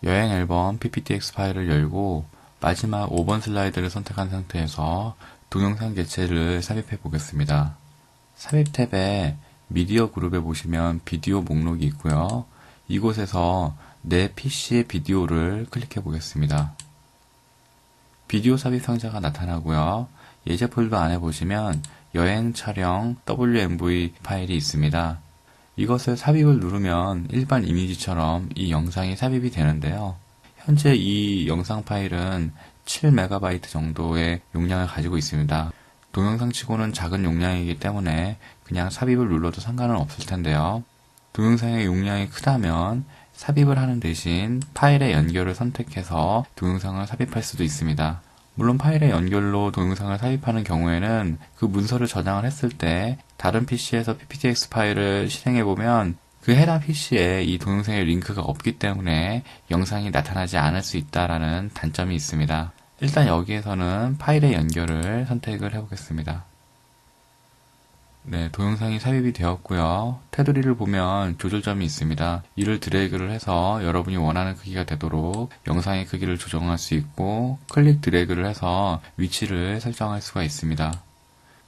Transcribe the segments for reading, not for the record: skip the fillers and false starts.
여행 앨범 pptx 파일을 열고 마지막 5번 슬라이드를 선택한 상태에서 동영상 개체를 삽입해 보겠습니다. 삽입 탭에 미디어 그룹에 보시면 비디오 목록이 있고요. 이곳에서 내 PC의 비디오를 클릭해 보겠습니다. 비디오 삽입 상자가 나타나고요. 예제 폴더 안에 보시면 여행 촬영 WMV 파일이 있습니다. 이것을 삽입을 누르면 일반 이미지처럼 이 영상이 삽입이 되는데요. 현재 이 영상 파일은 7MB 정도의 용량을 가지고 있습니다. 동영상 치고는 작은 용량이기 때문에 그냥 삽입을 눌러도 상관은 없을 텐데요. 동영상의 용량이 크다면 삽입을 하는 대신 파일의 연결을 선택해서 동영상을 삽입할 수도 있습니다. 물론 파일의 연결로 동영상을 삽입하는 경우에는 그 문서를 저장을 했을 때 다른 PC에서 pptx 파일을 실행해보면 그 해당 PC에 이 동영상의 링크가 없기 때문에 영상이 나타나지 않을 수 있다라는 단점이 있습니다. 일단 여기에서는 파일의 연결을 선택을 해보겠습니다. 네, 동영상이 삽입이 되었고요. 테두리를 보면 조절점이 있습니다. 이를 드래그를 해서 여러분이 원하는 크기가 되도록 영상의 크기를 조정할 수 있고 클릭 드래그를 해서 위치를 설정할 수가 있습니다.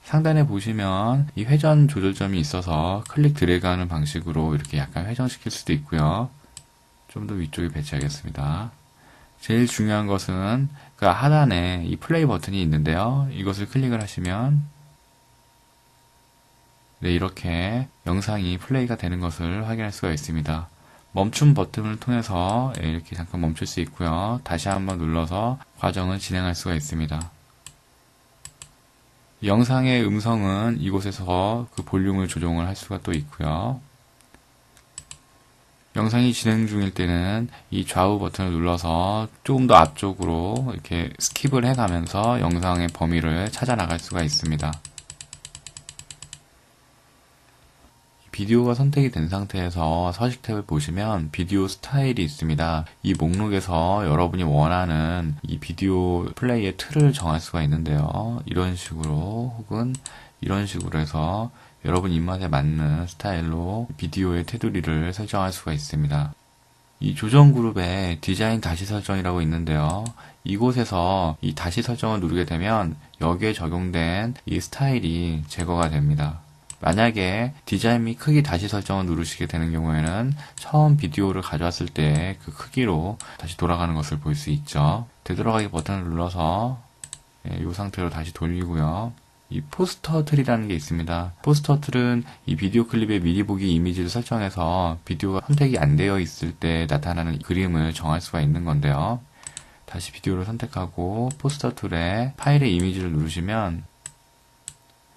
상단에 보시면 이 회전 조절점이 있어서 클릭 드래그하는 방식으로 이렇게 약간 회전시킬 수도 있고요. 좀 더 위쪽에 배치하겠습니다. 제일 중요한 것은 그 하단에 이 플레이 버튼이 있는데요. 이것을 클릭을 하시면 네, 이렇게 영상이 플레이가 되는 것을 확인할 수가 있습니다. 멈춤 버튼을 통해서 이렇게 잠깐 멈출 수 있고요. 다시 한번 눌러서 과정을 진행할 수가 있습니다. 영상의 음성은 이곳에서 그 볼륨을 조정을 할 수가 또 있고요. 영상이 진행 중일 때는 이 좌우 버튼을 눌러서 조금 더 앞쪽으로 이렇게 스킵을 해가면서 영상의 범위를 찾아 나갈 수가 있습니다. 비디오가 선택이 된 상태에서 서식 탭을 보시면 비디오 스타일이 있습니다. 이 목록에서 여러분이 원하는 이 비디오 플레이의 틀을 정할 수가 있는데요. 이런 식으로 혹은 이런 식으로 해서 여러분 입맛에 맞는 스타일로 비디오의 테두리를 설정할 수가 있습니다. 이 조정 그룹에 디자인 다시 설정이라고 있는데요. 이곳에서 이 다시 설정을 누르게 되면 여기에 적용된 이 스타일이 제거가 됩니다. 만약에 디자인 및 크기 다시 설정을 누르시게 되는 경우에는 처음 비디오를 가져왔을 때 그 크기로 다시 돌아가는 것을 볼 수 있죠. 되돌아가기 버튼을 눌러서 이 상태로 다시 돌리고요. 이 포스터 틀이라는 게 있습니다. 포스터 틀은 이 비디오 클립의 미리 보기 이미지를 설정해서 비디오가 선택이 안 되어 있을 때 나타나는 그림을 정할 수가 있는 건데요. 다시 비디오를 선택하고 포스터 툴에 파일의 이미지를 누르시면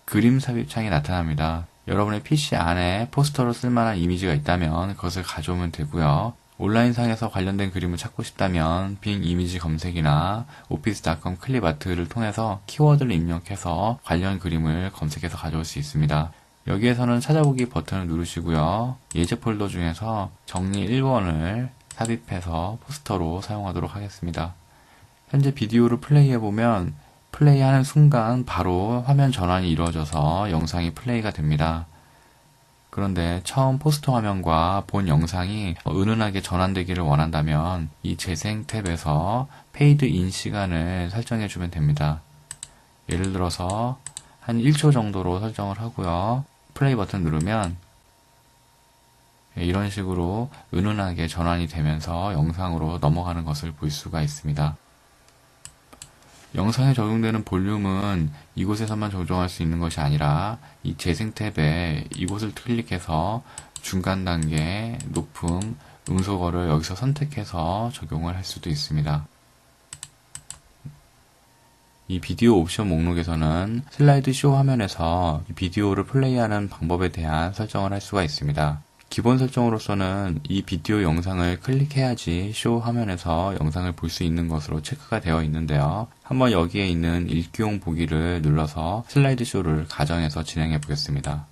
그림 삽입 창이 나타납니다. 여러분의 PC 안에 포스터로 쓸만한 이미지가 있다면 그것을 가져오면 되고요. 온라인상에서 관련된 그림을 찾고 싶다면 빙 이미지 검색이나 오피스.com 클립아트를 통해서 키워드를 입력해서 관련 그림을 검색해서 가져올 수 있습니다. 여기에서는 찾아보기 버튼을 누르시고요. 예제 폴더 중에서 정리 1번을 삽입해서 포스터로 사용하도록 하겠습니다. 현재 비디오를 플레이해보면 플레이하는 순간 바로 화면 전환이 이루어져서 영상이 플레이가 됩니다. 그런데 처음 포스터 화면과 본 영상이 은은하게 전환되기를 원한다면 이 재생 탭에서 페이드 인 시간을 설정해주면 됩니다. 예를 들어서 한 1초 정도로 설정을 하고요. 플레이 버튼 누르면 이런 식으로 은은하게 전환이 되면서 영상으로 넘어가는 것을 볼 수가 있습니다. 영상에 적용되는 볼륨은 이곳에서만 조정할 수 있는 것이 아니라 이 재생 탭에 이곳을 클릭해서 중간 단계, 높음, 음소거를 여기서 선택해서 적용을 할 수도 있습니다. 이 비디오 옵션 목록에서는 슬라이드 쇼 화면에서 비디오를 플레이하는 방법에 대한 설정을 할 수가 있습니다. 기본 설정으로서는 이 비디오 영상을 클릭해야지 쇼 화면에서 영상을 볼 수 있는 것으로 체크가 되어 있는데요. 한번 여기에 있는 읽기용 보기를 눌러서 슬라이드 쇼를 가정해서 진행해 보겠습니다.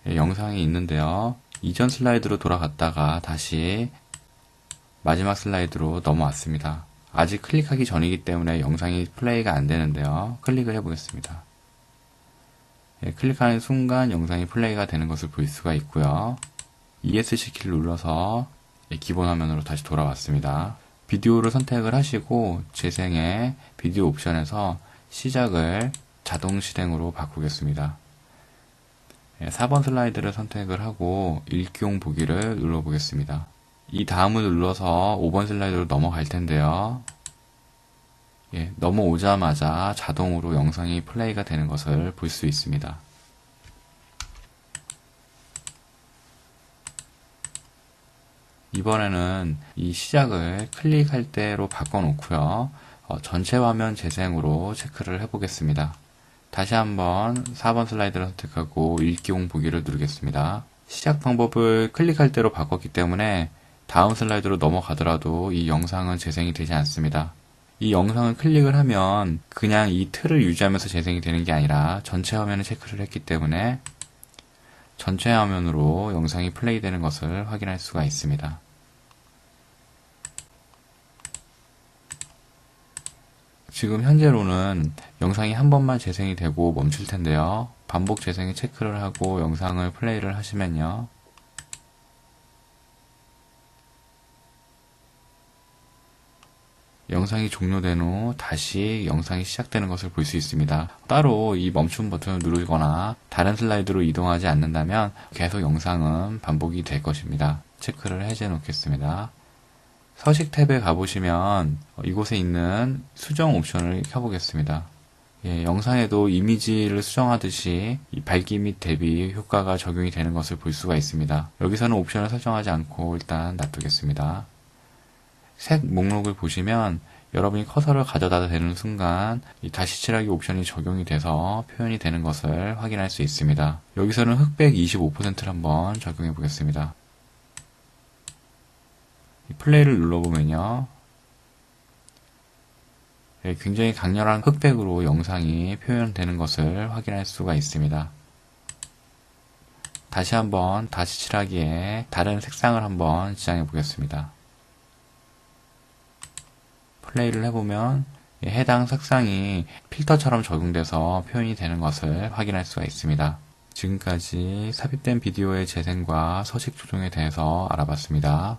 영상이 있는데요. 이전 슬라이드로 돌아갔다가 다시 마지막 슬라이드로 넘어왔습니다. 아직 클릭하기 전이기 때문에 영상이 플레이가 안 되는데요. 클릭을 해 보겠습니다. 클릭하는 순간 영상이 플레이가 되는 것을 볼 수가 있고요. ESC 키를 눌러서 기본 화면으로 다시 돌아왔습니다. 비디오를 선택을 하시고 재생의 비디오 옵션에서 시작을 자동 실행으로 바꾸겠습니다. 4번 슬라이드를 선택을 하고 읽기용 보기를 눌러보겠습니다. 이 다음을 눌러서 5번 슬라이드로 넘어갈 텐데요. 넘어오자마자 자동으로 영상이 플레이가 되는 것을 볼 수 있습니다. 이번에는 이 시작을 클릭할 때로 바꿔놓고요. 전체 화면 재생으로 체크를 해보겠습니다. 다시 한번 4번 슬라이드를 선택하고 읽기용 보기를 누르겠습니다. 시작 방법을 클릭할 때로 바꿨기 때문에 다음 슬라이드로 넘어가더라도 이 영상은 재생이 되지 않습니다. 이 영상을 클릭을 하면 그냥 이 틀을 유지하면서 재생이 되는 게 아니라 전체 화면을 체크를 했기 때문에 전체 화면으로 영상이 플레이되는 것을 확인할 수가 있습니다. 지금 현재로는 영상이 한 번만 재생이 되고 멈출 텐데요. 반복 재생에 체크를 하고 영상을 플레이를 하시면요. 영상이 종료된 후 다시 영상이 시작되는 것을 볼 수 있습니다. 따로 이 멈춤 버튼을 누르거나 다른 슬라이드로 이동하지 않는다면 계속 영상은 반복이 될 것입니다. 체크를 해제 놓겠습니다. 서식 탭에 가보시면 이곳에 있는 수정 옵션을 켜보겠습니다. 영상에도 이미지를 수정하듯이 이 밝기 및 대비 효과가 적용이 되는 것을 볼 수가 있습니다. 여기서는 옵션을 설정하지 않고 일단 놔두겠습니다. 색 목록을 보시면 여러분이 커서를 가져다 대는 순간 이 다시 칠하기 옵션이 적용이 돼서 표현이 되는 것을 확인할 수 있습니다. 여기서는 흑백 25%를 한번 적용해 보겠습니다. 플레이를 눌러보면요. 굉장히 강렬한 흑백으로 영상이 표현되는 것을 확인할 수가 있습니다. 다시 한번 다시 칠하기에 다른 색상을 한번 지정해 보겠습니다. 플레이를 해보면 해당 색상이 필터처럼 적용돼서 표현이 되는 것을 확인할 수가 있습니다. 지금까지 삽입된 비디오의 재생과 서식 조정에 대해서 알아봤습니다.